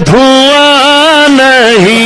धुआं नहीं,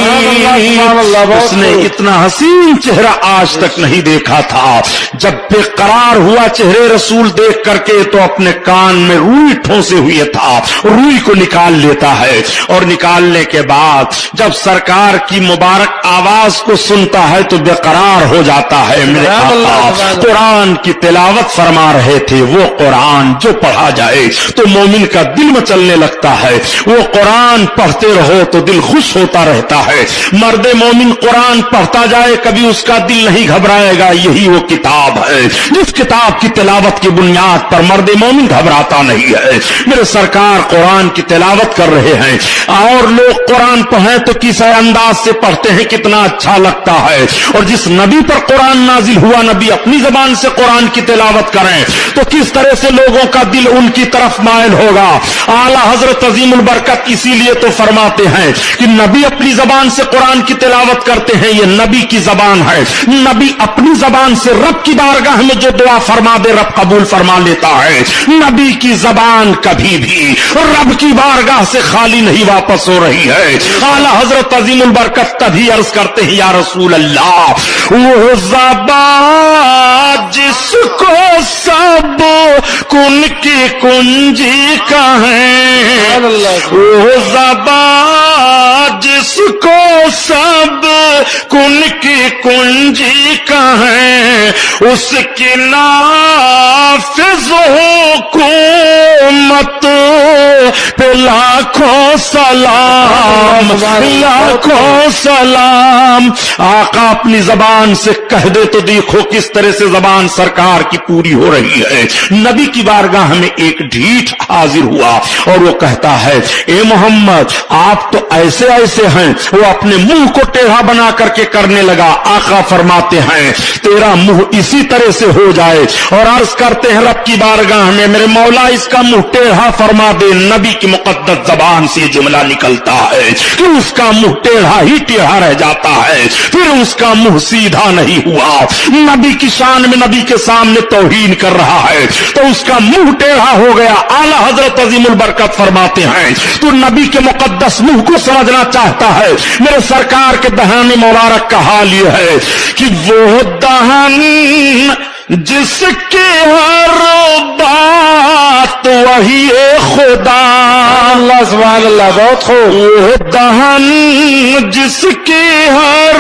اس نے اتنا حسین چہرہ آج تک نہیں دیکھا تھا. جب بےقرار ہوا چہرے رسول دیکھ کر کے تو اپنے کان میں روئی ٹھونسے ہوئے تھا, روئی کو نکال لیتا ہے, اور نکالنے کے بعد جب سرکار کی مبارک آواز کو سنتا ہے تو بےقرار ہو جاتا ہے. میرے آقا قرآن کی تلاوت فرما رہے تھے, وہ قرآن جو پڑھا جائے تو مومن کا دل مچلنے لگتا ہے, وہ قرآن پڑھتے رہو تو دل خوش ہوتا رہتا ہے. مرد مومن قرآن پڑھتا جائے کبھی اس کا دل نہیں گھبرائے گا. یہی وہ کتاب ہے جس کتاب کی تلاوت کی بنیاد پر مرد مومن گھبراتا نہیں ہے. میرے سرکار قرآن کی تلاوت کر رہے ہیں اور لوگ قرآن پڑھیں تو کس انداز سے پڑھتے ہیں, کتنا اچھا لگتا ہے. اور جس نبی پر قرآن نازل ہوا نبی اپنی زبان سے قرآن کی تلاوت کریں تو کس طرح سے لوگوں کا دل ان کی طرف مائل ہوگا. اعلیٰ حضرت عظیم البرکت اسی لیے تو فرماتے ہیں کہ نبی اپنی زبان سے قرآن کی تلاوت کرتے ہیں, یہ نبی کی زبان ہے. نبی اپنی زبان سے رب کی بارگاہ میں جو دعا فرما دے رب قبول فرما لیتا ہے. نبی کی زبان کبھی بھی رب کی بارگاہ سے خالی نہیں واپس ہو رہی ہے. اعلیٰ حضرت عظیم البرکت تبھی عرض کرتے ہیں یا رسول اللہ, وہ زبان جس کو سب کن کی کنجی کہیں, وہ زبان جس کو سب کن کی کنجی کہیں, اس کی نافذ حکومت پہ لاکھوں سلام, لاکھوں سلام. آقا اپنی زبان سے کہہ دے تو دیکھو کس طرح سے زبان سرکار کی پوری ہو رہی ہے. نبی کی بارگاہ میں ایک ڈھیٹ حاضر ہوا اور وہ کہتا ہے اے محمد آپ تو ایسے ایسے ہیں. وہ اپنے منہ کو ٹیڑھا بنا کر کے کرنے لگا. آقا فرماتے ہیں تیرا منہ اسی طرح سے ہو جائے, اور عرض کرتے ہیں رب کی بارگاہ میں میرے مولا اس کا منہ ٹیڑھا فرما دے. نبی کی مقدس زبان سے جملہ نکلتا ہے کہ اس کا منہ ٹیڑھا ہی ٹیڑھا رہ جاتا ہے, پھر اس کا منہ سیدھا نہیں ہوا. نبی کی شان میں نبی کے سامنے توہین کر رہا ہے تو اس کا منہ ٹیڑھا ہو گیا. اعلیٰ حضرت عظیم البرکت فرماتے ہیں تو نبی کے مقدس منہ کو سمجھنا چاہتا ہے. میرے سرکار کے دہن مبارک کا حال یہ ہے کہ وہ دہن جس کے ہر بات وہی خدا, اللہ سبحان اللہ, بہت خوب. وہ دہن جس کی ہر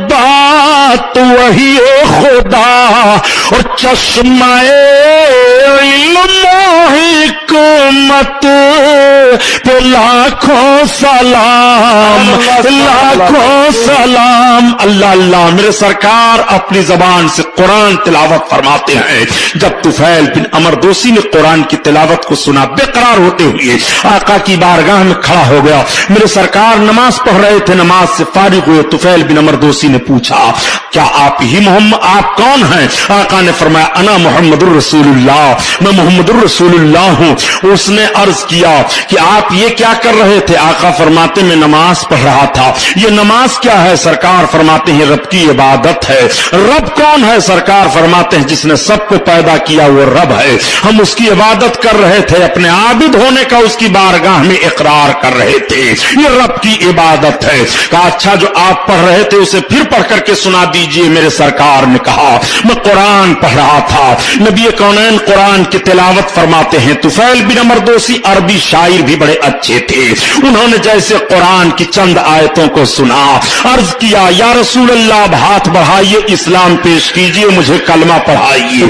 بات وہی خدا, اور چشمہ علم و حکمت پہ لاکھوں سلام, لاکھوں سلام. اللہ اللہ. میرے سرکار اپنی زبان سے قرآن تلاوت فرماتے ہیں. جب طفیل بن عمر دوسی نے قرآن کی تلاوت کو سنا بے قرار ہوتے ہوئے آقا کی بارگاہ میں کھڑا ہو گیا. میرے سرکار نماز پڑھ رہے تھے, نماز سے فارغ ہوئے. طفیل بن عمر دوسی نے پوچھا کیا آپ ہی محمد, آپ کون ہیں؟ آقا نے فرمایا انا محمد الرسول اللہ, میں محمد الرسول اللہ ہوں. اس نے عرض کیا کہ آپ یہ کیا کر رہے تھے؟ آقا فرماتے میں نماز پڑھ رہا تھا. یہ نماز کیا ہے؟ سرکار فرماتے ہیں رب کی عبادت ہے. رب کون ہے؟ سرکار فرماتے ہیں جس نے سب کو پیدا کیا وہ رب ہے. ہم اس کی عبادت کر رہے تھے, اپنے عابد ہونے کا اس کی بارگاہ میں اقرار کر رہے تھے. یہ رب کی عبادت ہے. کہا اچھا جو آپ پڑھ رہے تھے اسے پھر پڑھ کر کے سنا دیجئے. میرے سرکار نے کہا میں قرآن پڑھ رہا تھا. نبی کونین قرآن کی تلاوت فرماتے ہیں. طفیل بن عمر دوسی عربی شاعر بھی بڑے اچھے تھے. انہوں نے جیسے قرآن کی چند آیتوں کو سنا, عرض کیا یا رسول اللہ اب ہاتھ بڑھائیے, اسلام پیش کیجئے, مجھے کلمہ پڑھائیے.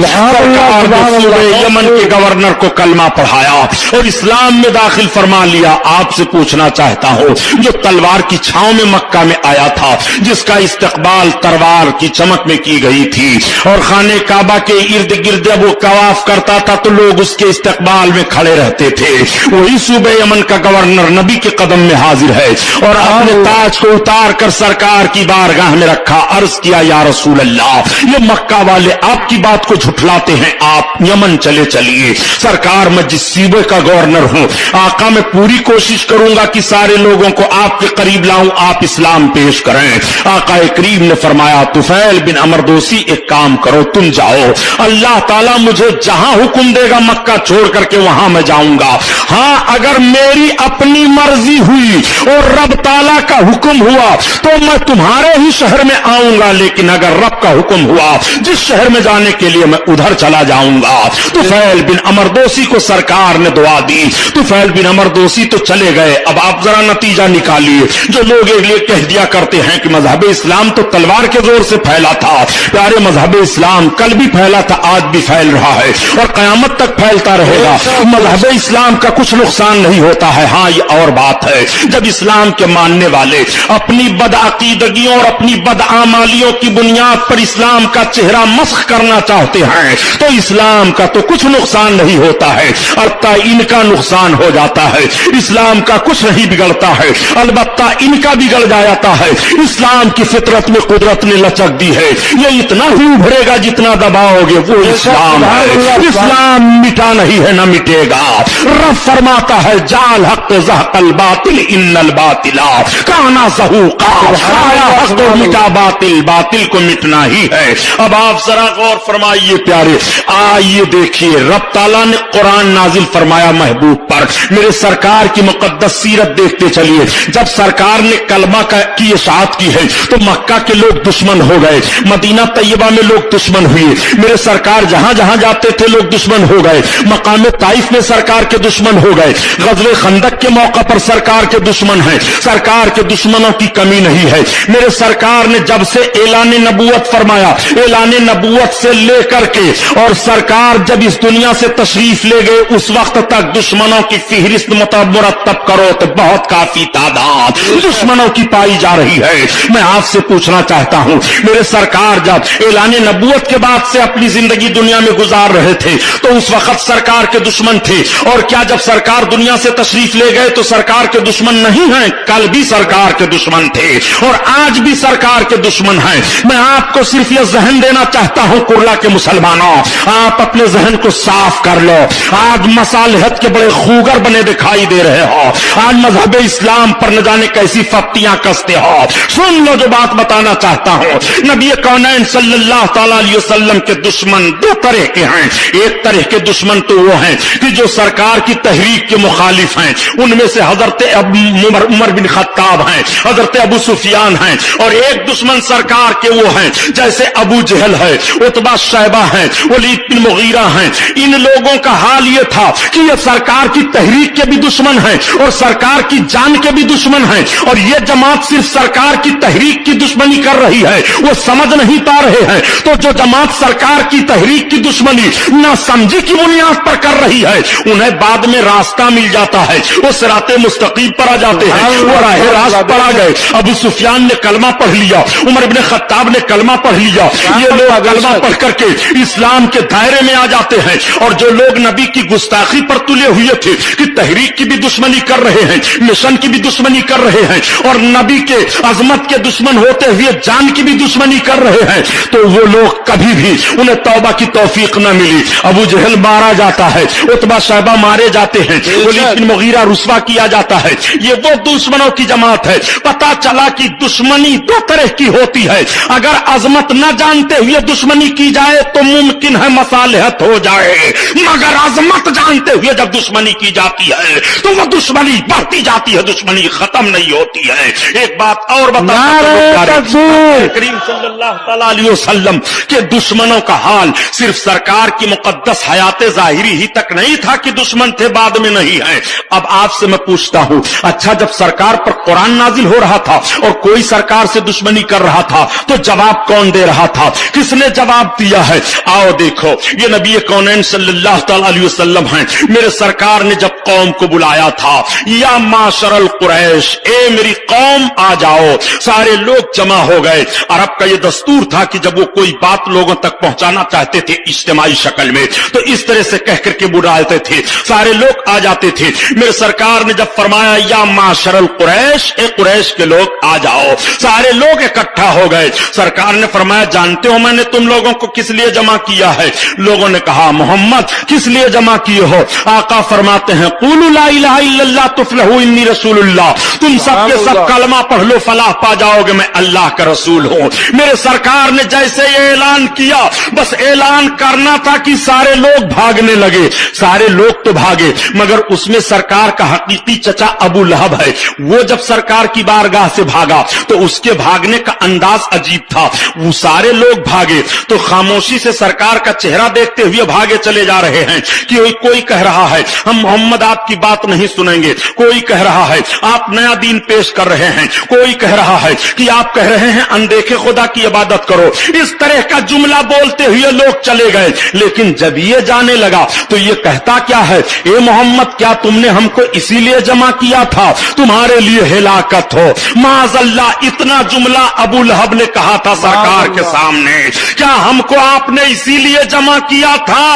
یمن کے گورنر کو کلمہ پڑھایا اور اسلام میں داخل فرما لیا. آپ سے پوچھنا چاہتا ہوں جو تلوار کی چھاؤں میں مکہ میں آیا تھا, جس کا استقبال تلوار کی چمک میں کی گئی تھی, اور خانہ کعبہ کے ارد گرد جب وہ طواف کرتا تھا تو لوگ اس کے استقبال میں کھڑے رہتے تھے, وہی صوبہ یمن کا گورنر نبی کے قدم میں حاضر ہے اور اپنے تاج کو اتار کر سرکار کی بارگاہ میں رکھا. عرض کیا یا رسول اللہ یہ مکہ والے آپ کی بات کو جھٹلاتے ہیں, آپ یمن چلے چلیے. سرکار میں جس صوبے کا گورنر ہوں, آقا میں پوری کوشش کروں گا کہ سارے لوگوں کو آپ کے قریب لاؤں, آپ اسلام پیش کریں. آقا کریم نے فرمایا طفیل بن عمر دوسی ایک کام کرو, تم جاؤ, اللہ تعالیٰ مجھے جہاں حکم دے گا مکہ چھوڑ کر کے वहां मैं जाऊंगा। हां, अगर मेरी अपनी मर्जी हुई और रब ताला का हुक्म हुआ तो मैं तुम्हारे ही शहर में आऊंगा, लेकिन अगर रब का हुक्म हुआ जिस शहर में जाने के लिए मैं उधर चला जाऊंगा। तुफैल बिन अमर दोसी को सरकार ने दुआ दी। तुफैल बिन अमर दोसी तो चले गए। अब आप जरा नतीजा निकालिए। जो लोग ये कह दिया करते हैं कि मजहब इस्लाम तो तलवार के जोर से फैला था, प्यारे मजहब इस्लाम कल भी फैला था, आज भी फैल रहा है और कयामत तक फैलता रहेगा। मजहब इस्लाम का कुछ नुकसान नहीं होता है। हाँ, ये और बात है, जब इस्लाम के मानने वाले अपनी बदअकीदगियों और अपनी बदआमालियों की बुनियाद पर इस्लाम का चेहरा मस्ख करना चाहते हैं तो इस्लाम का तो कुछ नुकसान नहीं होता है, अलबत्ता इनका नुकसान हो जाता है। इस्लाम का कुछ नहीं बिगड़ता है, अलबत्ता इनका बिगड़ जाता है। इस्लाम की फितरत में कुदरत ने लचक दी है, ये इतना ही उभरेगा जितना दबाओगे वो इस्लाम है। इस्लाम मिटा नहीं है, न मिटेगा। रब फरमाता है जाल हक ज़हक़ल बातिल इन्नल बातिला काना ज़हूक़ा, आया हक तो मिटा बातिल, बातिल को मिटना ही है। अब आप जरा गौर फरमाइए प्यारे, आइए देखिए रब ताला ने कुरान नाजिल फरमाया महबूब पर। मेरे सरकार की मुकद्दस सीरत देखते चलिए। जब सरकार ने कलमा की इशाअत की है तो मक्का के लोग दुश्मन हो गए, मदीना तैयबा में लोग दुश्मन हुए। मेरे सरकार जहां जहां जाते थे लोग दुश्मन हो गए। मकाम ताइफ में सरकार के दुश्मन हो गए। गज़वे खंदक के मौका पर सरकार के दुश्मन हैं। सरकार के दुश्मनों की कमी नहीं है। मेरे सरकार ने जब से ऐलान नबूवत फरमाया, ऐलान नबूवत से लेकर के और सरकार जब इस दुनिया से तशरीफ ले गए उस वक्त तक दुश्मनों की फिहरिस्त मुरतब करो तो बहुत काफी तादाद दुश्मनों की पाई जा रही है। मैं आपसे पूछना चाहता हूं, मेरे सरकार जब ऐलान नबूवत के बाद से अपनी जिंदगी दुनिया में गुजार रहे थे तो उस वक्त सरकार के दुश्मन थे, और क्या जब सरकार दुनिया से तशरीफ ले गए तो सरकार के दुश्मन नहीं हैं? कल भी सरकार के दुश्मन थे और आज भी सरकार के दुश्मन हैं। मैं आपको सिर्फ यह जहन देना चाहता हूं कुर्ला के मुसलमानों, आप अपने जहन को साफ कर लो। आज मसालहत के बड़े खूगर बने दिखाई दे रहे हो, आज मजहब इस्लाम पर न जाने कैसी फप्तियां कसते हो। सुन लो जो बात बताना चाहता हूं, नबी कौनैन सल्लल्लाहु तआला अलैहि वसल्लम के दुश्मन दो तरह के हैं। एक तरह के दुश्मन तो वो हैं कि जो सरकार की तहरीक के मुखालिफ हैं, उनमें से हजरत उमर बिन खत्ताब हैं, हजरत अबू सुफियान हैं, और एक दुश्मन सरकार के वो हैं जैसे अबू जहल है, उतबा शैबा है, वलीद बिन मुगीरा हैं। इन लोगों का हाल ये था कि ये सरकार की तहरीक के भी दुश्मन हैं और सरकार की जान के भी दुश्मन हैं, और ये जमात सिर्फ सरकार की तहरीक की दुश्मनी कर रही है, वो समझ नहीं पा रहे हैं। तो जो जमात सरकार की तहरीक की दुश्मनी ना समझी की बुनियाद पर कर रही है, उन्हें बाद में रास्ता मिल जाता है, वो सिराते मुस्तकीम पर आ जाते हैं, वो राह रास्त पर आ गए। अबू सुफियान ने कलमा पढ़ लिया, उमर इब्न खत्ताब ने कलमा पढ़ लिया, ये लोग कलमा पढ़ करके इस्लाम के दायरे में आ जाते हैं। और जो लोग नबी की गुस्ताखी पर तुले हुए थे कि तहरीक की भी दुश्मनी कर रहे हैं, मिशन की भी दुश्मनी कर रहे हैं, और नबी के अजमत के दुश्मन होते हुए जान की भी दुश्मनी कर रहे हैं, तो वो लोग कभी भी उन्हें तौबा की तौफीक न मिली। अबू जहल मारा जाता है, उतबा शैबा मारे जाते हैं, वलीद बिन मुगीरा रुस्वा किया जाता है। ये वो दुश्मनों की जमात है। पता चला कि दुश्मनी दो तरह की होती है। अगर अजमत न जानते हुए दुश्मनी की जाए तो मुमकिन है मसालहत हो जाए, मगर अजमत जानते हुए जब दुश्मनी की जाती है तो वो दुश्मनी बढ़ती जाती है, दुश्मनी खत्म नहीं होती है। एक बात और बता, करीम सल्लल्लाहु तआला अलैहि वसल्लम के दुश्मनों का हाल सिर्फ सरकार की मुकद्दस हयात जाहिरी ही तक नहीं था कि दुश्मन थे, बाद में नहीं है। अब आपसे मैं पूछता हूं, अच्छा जब सरकार पर कुरान नाजिल हो रहा था और कोई सरकार से दुश्मनी कर रहा था तो जवाब कौन दे रहा था? किसने जवाब दिया है? आओ देखो, ये नबी कौनैन सल्लल्लाहु तआला अलैहि वसल्लम हैं। मेरे सरकार ने जब कौम को बुलाया था, या माशरल कुरैश, ए मेरी कौम आ जाओ, सारे लोग जमा हो गए। अरब का ये दस्तूर था कि जब वो कोई बात लोगों तक पहुंचाना चाहते थे इज्तिमाई शक्ल में तो इस तरह से कह करके बुलाते थे, सारे लोग आ जाते थे। मेरे सरकार ने जब फरमाया या माशरल कुरैश, ए कुरैश के लोग आ जाओ, सारे लोग इकट्ठा हो गए। सरकार ने फरमाया जानते हो मैंने तुम लोगों को किस लिए जमा किया है? लोगों ने कहा मोहम्मद किस लिए जमा किए हो? आका फरमाते हैं कुलू ला इलाहा इल्लल्लाह तुफलहू इन्नी रसूलुल्लाह, तुम सब के सब कलमा पढ़ लो फलाह पा जाओगे, मैं अल्लाह का रसूल हूं। मेरे सरकार ने जैसे ये ऐलान किया, बस ऐलान करना था कि सारे लोग भागने लगे। सारे लोग तो भागे, मगर उसमें सरकार का हकीकी चचा अबू लहब है। वो जब सरकार की बारगाह से भागा तो उसके भागने का अंदाज अजीब था। वो सारे लोग भागे तो खामोशी से सरकार का चेहरा देखते हुए भागे चले जा रहे हैं कि कोई कह रहा है हम मोहम्मद आपकी बात नहीं सुनेंगे, कोई कह रहा है आप नया दीन पेश कर रहे हैं, कोई कह रहा है कि आप कह रहे हैं अनदेखे खुदा की इबादत करो। इस तरह का जुमला बोलते हुए लोग चले गए। लेकिन जब ये जाने लगा तो ये कहता क्या है, ए मोहम्मद क्या तुमने हमको इसीलिए जमा किया था तुम्हारे लिए हिलाकत हो? माज़अल्लाह, इतना जुमला अबू लहब ने कहा था सरकार के सामने, क्या हमको आपने इसीलिए जमा किया था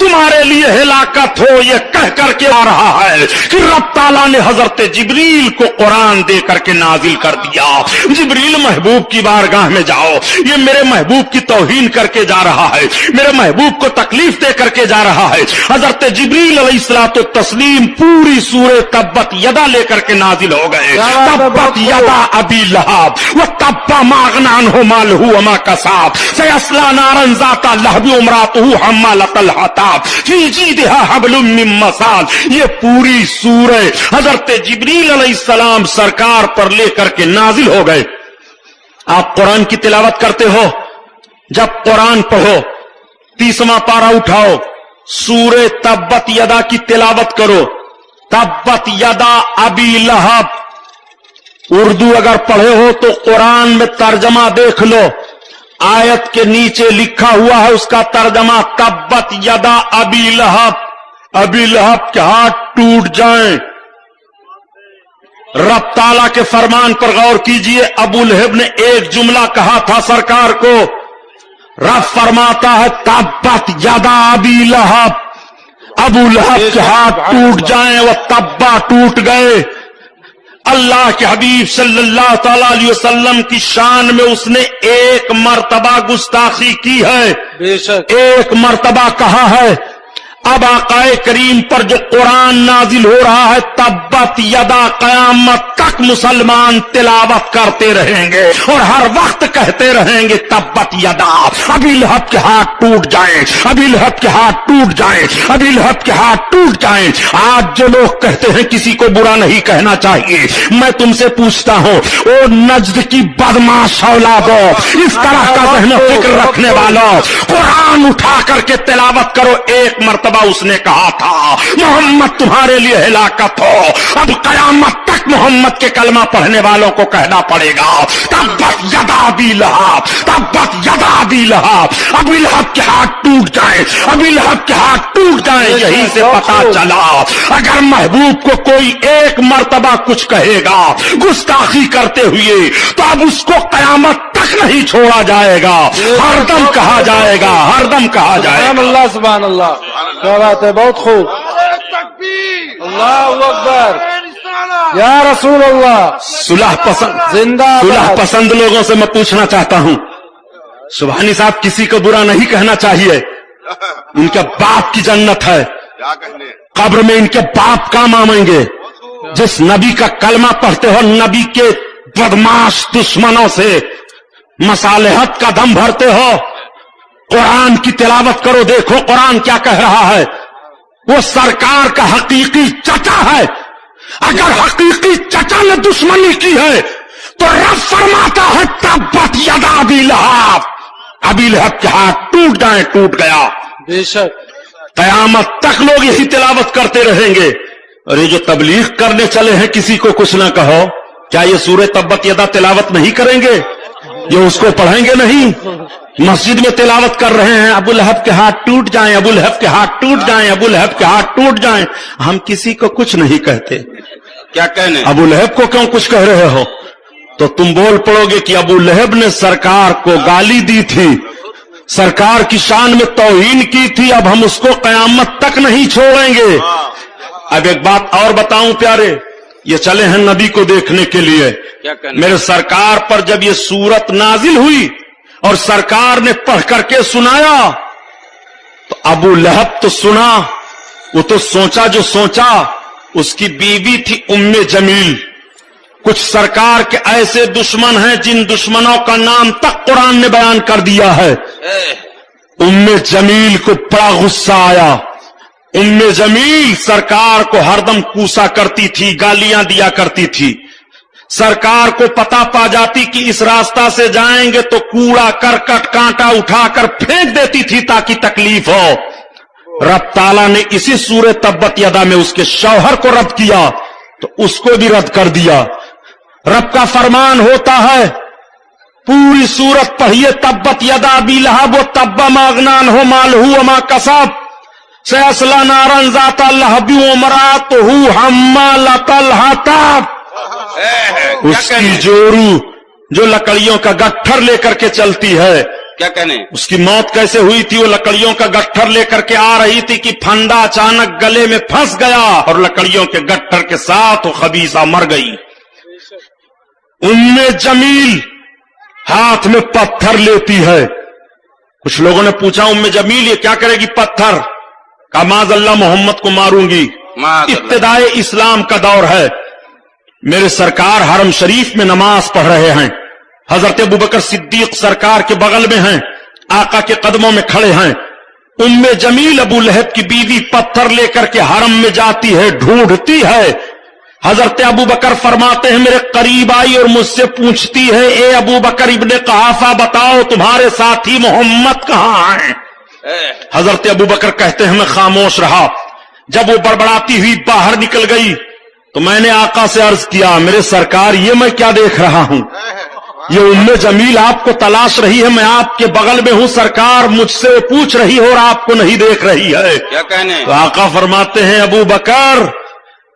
तुम्हारे लिए हिलाकत हो? ये कह करके आ रहा है कि रब ताला ने हजरत जिब्रील को कुरान दे करके नाजिल कर दिया। जिब्रील महबूब की बारगाह में जाओ, ये मेरे महबूब की तौहीन करके जा रहा है, मेरे महबूब को तकलीफ दे करके जा रहा है। हजरत जिब्रील अलैहिस्सलातु तस्लीम पूरी सूरह तब्बत यदा लेकर के नाजिल हो गए। तब्बत यदा अबी लहब व तब्बा मा अगना अन्हु मालहु व मा कसब सयस्ला नारन ज़ाता लहब व इम्रातुहु हम्मालतल हताब फी जीदिहा हब्लुम मिन मसाद। ये पूरी सूरह हजरत जिब्रील अलैहिस्सलाम सरकार पर लेकर के नाजिल हो गए। आप कुरान की तिलावत करते हो, जब कुरान पढ़ो 30वां पारा उठाओ, सूरह तब्बत यदा की तिलावत करो। तब्बत यदा अबी लहब, उर्दू अगर पढ़े हो तो कुरान में तर्जमा देख लो, आयत के नीचे लिखा हुआ है उसका तर्जमा तब्बत यदा अबी लहब। अबी लहब के हाथ टूट जाएं। रब ताला के फरमान पर गौर कीजिए, अबू लहब ने एक जुमला कहा था सरकार को, रब फरमाता है तब्बत यदा अबी लहब, अबू लहब के हाथ टूट जाएं। वह तब्बा टूट गए। अल्लाह के हबीब सल्लल्लाहु ताला अलैहि वसल्लम की शान में उसने एक मर्तबा गुस्ताखी की है, बेशक एक मर्तबा कहा है। अब आकाए करीम पर जो कुरान नाजिल हो रहा है तब्बत यदा कयामत तक मुसलमान तिलावत करते रहेंगे और हर वक्त कहते रहेंगे तब्बत यदा अबी लहब के हाथ टूट जाएं, अबी लहब के हाथ टूट जाएं, अबी लहब के हाथ टूट जाएं। आज जो लोग कहते हैं किसी को बुरा नहीं कहना चाहिए, मैं तुमसे पूछता हूं ओ नज्द की बदमाश औलादो, इस तरह का ज़हन फिक्र रखने वालों, कुरान उठा करके तिलावत करो। एक मर्तबा उसने कहा था मोहम्मद तुम्हारे लिए हिलाकत हो। अब कयामत तक मोहम्मद के कलमा पढ़ने वालों को कहना पड़ेगा तब्बत यदा अबी लहब, तब्बत यदा अबी लहब, अबी लहब के हाथ टूट जाए, अबी लहब के हाथ टूट जाए। यहीं से पता चला अगर महबूब को कोई एक मर्तबा कुछ कहेगा गुस्ताखी करते हुए तो अब उसको कयामत तक नहीं छोड़ा जाएगा, हरदम कहा जाएगा, हरदम कहा जाएगा। अल्लाह सुभान अल्लाह, क्या बात है, बहुत खूब। अल्लाहु अकबर, या रसूल अल्लाह। सुलह पसंद, जिंदा सुलह पसंद लोगों से मैं पूछना चाहता हूं, सुभानी साहब किसी को बुरा नहीं कहना चाहिए, इनके बाप की जन्नत है, कब्र में इनके बाप काम आएंगे। जिस नबी का कलमा पढ़ते हो, नबी के बदमाश दुश्मनों से मसालेहत का दम भरते हो, कुरान की तिलावत करो, देखो कुरान क्या कह रहा है। वो सरकार का हकीकी चचा है, अगर हकीकी चचा ने दुश्मनी की है तो रब फरमाता है तब्बत यदा अबी लहब, अबी लहब के हाथ टूट जाए, टूट गया। बेशक कयामत तक लोग यही तिलावत करते रहेंगे। और ये जो तबलीग करने चले हैं किसी को कुछ ना कहो, क्या ये सूरह तब्बत यदा तिलावत नहीं करेंगे? ये उसको पढ़ेंगे नहीं? मस्जिद में तिलावत कर रहे हैं अबू लहब के हाथ टूट जाएं, अबू लहब के हाथ टूट जाएं, अबू लहब के हाथ टूट जाएं। हम किसी को कुछ नहीं कहते, क्या कहने? अबू लहब को क्यों कुछ कह रहे हो? तो तुम बोल पड़ोगे कि अबू लहब ने सरकार को गाली दी थी, सरकार की शान में तौहीन की थी, अब हम उसको कयामत तक नहीं छोड़ेंगे। अब एक बात और बताऊं प्यारे, ये चले हैं नबी को देखने के लिए, क्या कहने? मेरे सरकार पर जब ये सूरत नाजिल हुई और सरकार ने पढ़ करके सुनाया तो अबू लहब तो सुना, वो तो सोचा जो सोचा। उसकी बीवी थी उम्मे जमील। कुछ सरकार के ऐसे दुश्मन हैं जिन दुश्मनों का नाम तक कुरान ने बयान कर दिया है। उम्मे जमील को बड़ा गुस्सा आया, जमील सरकार को हरदम कूसा करती थी, गालियां दिया करती थी। सरकार को पता पा जाती कि इस रास्ता से जाएंगे तो कूड़ा करकट कांटा उठाकर फेंक देती थी ताकि तकलीफ हो। रब ताला ने इसी सूरह तब्बत यदा में उसके शौहर को रद्द किया तो उसको भी रद्द कर दिया। रब का फरमान होता है, पूरी सूरत पढ़िए, तब्बत यदा बी लहब व तब्बा मागनान हो मालहू अमा कसब सयस्ला नारन ज़ाता लहबी व मरातहू हम्मालतल हतब। उसकी जोरू जो लकड़ियों का गट्ठर लेकर के चलती है, क्या कहने, उसकी मौत कैसे हुई थी? वो लकड़ियों का गट्ठर लेकर के आ रही थी कि फंदा अचानक गले में फंस गया और लकड़ियों के गट्ठर के साथ वो खबीसा मर गई। उम्मे जमील हाथ में पत्थर लेती है। कुछ लोगों ने पूछा, उम्मे जमील ये क्या करेगी पत्थर? कहा माज़अल्लाह मोहम्मद को मारूंगी। इब्तिदाए इस्लाम का दौर है। मेरे सरकार हरम शरीफ में नमाज पढ़ रहे हैं। हजरत अबू बकर सिद्दीक सरकार के बगल में हैं, आका के कदमों में खड़े हैं। उम्मे जमील अबू लहब की बीवी पत्थर लेकर के हरम में जाती है, ढूंढती है। हजरत अबू बकर फरमाते हैं, मेरे करीब आई और मुझसे पूछती है, ए अबू बकर इब्ने कहाफा बताओ तुम्हारे साथी मोहम्मद कहां हैं? हजरत अबू बकर कहते हैं, मैं खामोश रहा। जब वो बड़बड़ाती हुई बाहर निकल गई तो मैंने आका से अर्ज किया, मेरे सरकार ये मैं क्या देख रहा हूं? ये उम्मे जमील आपको तलाश रही है, मैं आपके बगल में हूं, सरकार मुझसे पूछ रही हो और आपको नहीं देख रही है। क्या कहने? तो आका फरमाते हैं, अबू बकर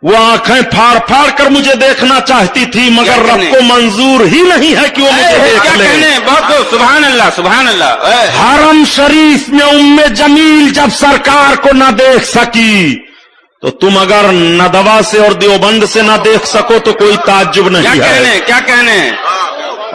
वो आंखें फाड़ फाड़ कर मुझे देखना चाहती थी, मगर रब को मंजूर ही नहीं है कि वो मुझे देख ले। बहुत सुभान अल्लाह, सुभान अल्लाह। हरम शरीफ में उम्मे जमील जब सरकार को न देख सकी तो तुम अगर नदवा से और देवबंद से न देख सको तो कोई ताज्जुब नहीं है। क्या कहने?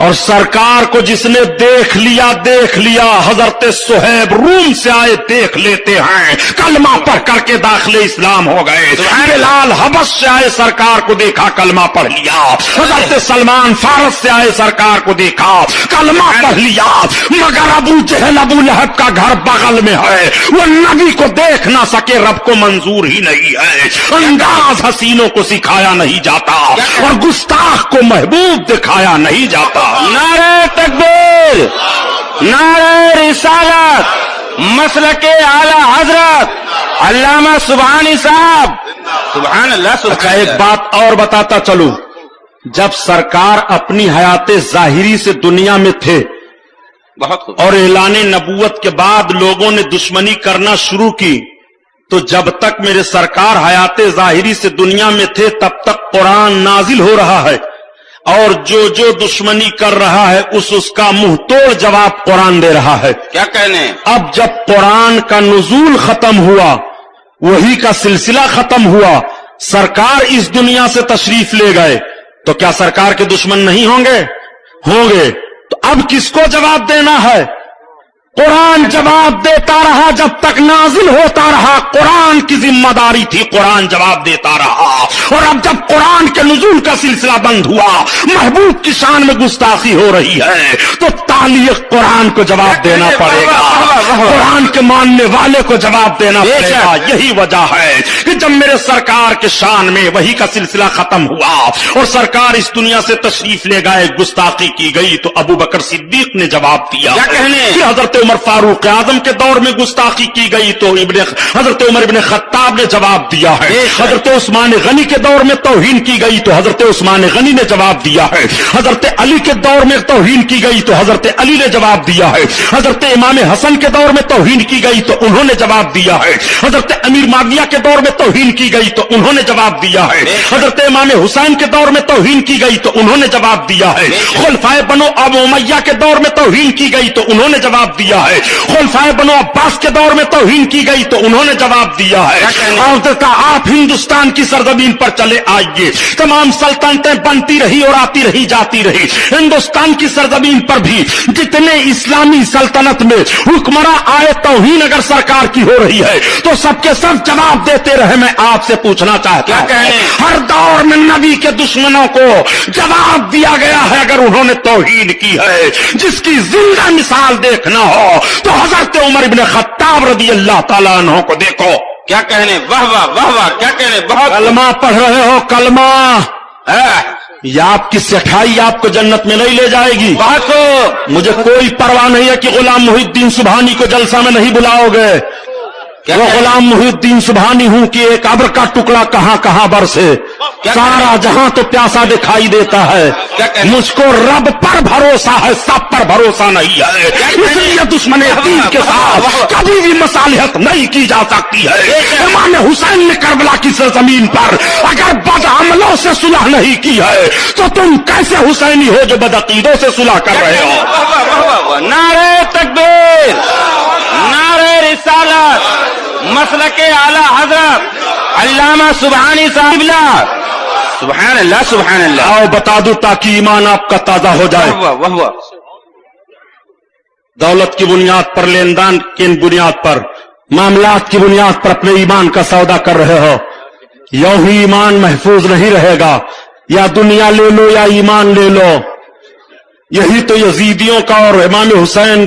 और सरकार को जिसने देख लिया, हजरत सुहैब रूम से आए, देख लेते हैं, कलमा पढ़ करके दाखिले इस्लाम हो गए। बिलाल हबश से आए, सरकार को देखा, कलमा पढ़ लिया। हजरत सलमान फारस से आए, सरकार को देखा, कलमा पढ़ लिया। मगर अबू जहल अबू लहब का घर बगल में है, वो नबी को देख ना सके, रब को मंजूर ही नहीं है। अंदाज हसीनों को सिखाया नहीं जाता और गुस्ताख को महबूब दिखाया नहीं जाता। नारे तकबीर, नारे रिसालत, मसलके आला हजरत अल्लामा सुबहानी साहब, सुभान अल्लाह। अच्छा, एक बात और बताता चलूं, जब सरकार अपनी हयाते जाहिरी से दुनिया में थे बहुत और ऐलाने नबूवत के बाद लोगों ने दुश्मनी करना शुरू की, तो जब तक मेरे सरकार हयाते जाहिरी से दुनिया में थे तब तक कुरान नाजिल हो रहा है और जो जो दुश्मनी कर रहा है उसका मुंह तोड़ जवाब कुरान दे रहा है। क्या कहने? अब जब कुरान का नुजूल खत्म हुआ, वही का सिलसिला खत्म हुआ, सरकार इस दुनिया से तशरीफ ले गए, तो क्या सरकार के दुश्मन नहीं होंगे? होंगे। तो अब किसको जवाब देना है? कुरान जवाब देता रहा जब तक नाजिल होता रहा, कुरान की जिम्मेदारी थी, कुरान जवाब देता रहा। और अब जब कुरान के नुज़ूल का सिलसिला बंद हुआ, महबूब की शान में गुस्ताखी हो रही है, तो तालिए कुरान को जवाब देना पड़ेगा, कुरान के मानने वाले को जवाब देना पड़ेगा। यही वजह है कि जब मेरे सरकार के शान में वही का सिलसिला खत्म हुआ और सरकार इस दुनिया से तशरीफ ले गए, गुस्ताखी की गई, तो अबू बकर सिद्दीक ने जवाब दिया। क्या कहने? हजरत उमर फारूक आजम के दौर में गुस्ताखी की गई तो हजरत उमर इब्ने खत्ताब ने जवाब दिया है। हजरत उस्मान गनी के दौर में तौहीन की गई तो हजरत उस्मान गनी ने जवाब दिया है। हजरत अली के दौर में तौहीन की गई तो हजरत अली ने जवाब दिया है। हजरत इमाम हसन के दौर में तौहीन की गई तो उन्होंने जवाब दिया है। हजरत अमीर माविया के दौर में तौहीन की गई तो उन्होंने जवाब दिया है। हजरत इमाम हुसैन के दौर में तौहीन की गई तो उन्होंने जवाब दिया है। खुलफाए बनो अबू उमय्या के दौर में तौहीन की गई तो उन्होंने जवाब दिया है। खुलफाए बनो अब्बास के दौर में तौहीन की गई तो उन्होंने जवाब दिया है। और आप हिंदुस्तान की सरजमीन पर चले आइए, तमाम सल्तनतें बनती रही और आती रही जाती रही। हिंदुस्तान की सरजमीन पर भी जितने इस्लामी सल्तनत में हुक्मरां आए, तौहीन अगर सरकार की हो रही है तो सबके सब जवाब देते रहे। मैं आपसे पूछना चाहता हूं, हर दौर में नबी के दुश्मनों को जवाब दिया गया है अगर उन्होंने तौहीन की है। जिसकी जिंदा मिसाल देखना हो तो हजरत उमर इब्ने खत्ताब रज़ी अल्लाह ताला अन्हु को देखो। क्या कहने, वाह वाह वाह वाह, क्या कहने, बहुत कलमा पढ़ रहे हो, कलमा। है, ये आपकी सिखाई आपको जन्नत में नहीं ले जाएगी। बहुत खूब। मुझे कोई परवाह नहीं है कि गुलाम मुहिद्दीन सुबहानी को जलसा में नहीं बुलाओगे। क्या वो कहने? गुलाम मुहिद्दीन सुबहानी हूं कि एक अब्र का टुकड़ा कहां कहां बरसे, क्या सारा कहने? जहां तो प्यासा दिखाई देता है। क्या कहने? मुझको रब पर भरोसा है, सब पर भरोसा नहीं है। कहने? इसलिए दुश्मन दीन के साथ कभी भी मसालिहत नहीं की जा सकती है। इमाम हुसैन ने करबला की सरजमीन पर अगर बदअमलों से सुलह नहीं की है तो तुम कैसे हुसैनी हो जो बदअकीदों से सुलह कर क्या रहे कहने, हो? वाह वाह वाह वाह वाह, नारे तकबीर, नारे रिसालत, मसलके आला हजरत अल्लामा सुबहानी साहिब, सुभान अल्लाह सुभान अल्लाह। आओ बता दूं ताकि ईमान आपका ताजा हो जाए। वाह वाह वाह वाह, दौलत की बुनियाद पर, लेनदान की बुनियाद पर, मामलात की बुनियाद पर अपने ईमान का सौदा कर रहे हो। यूं ही ईमान महफूज नहीं रहेगा। या दुनिया ले लो या ईमान ले लो। यही तो यजीदियों का और इमाम हुसैन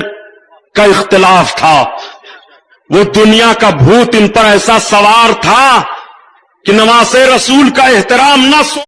का इख्तिलाफ था। वो दुनिया का भूत इन पर ऐसा सवार था कि नवासे रसूल का एहतराम न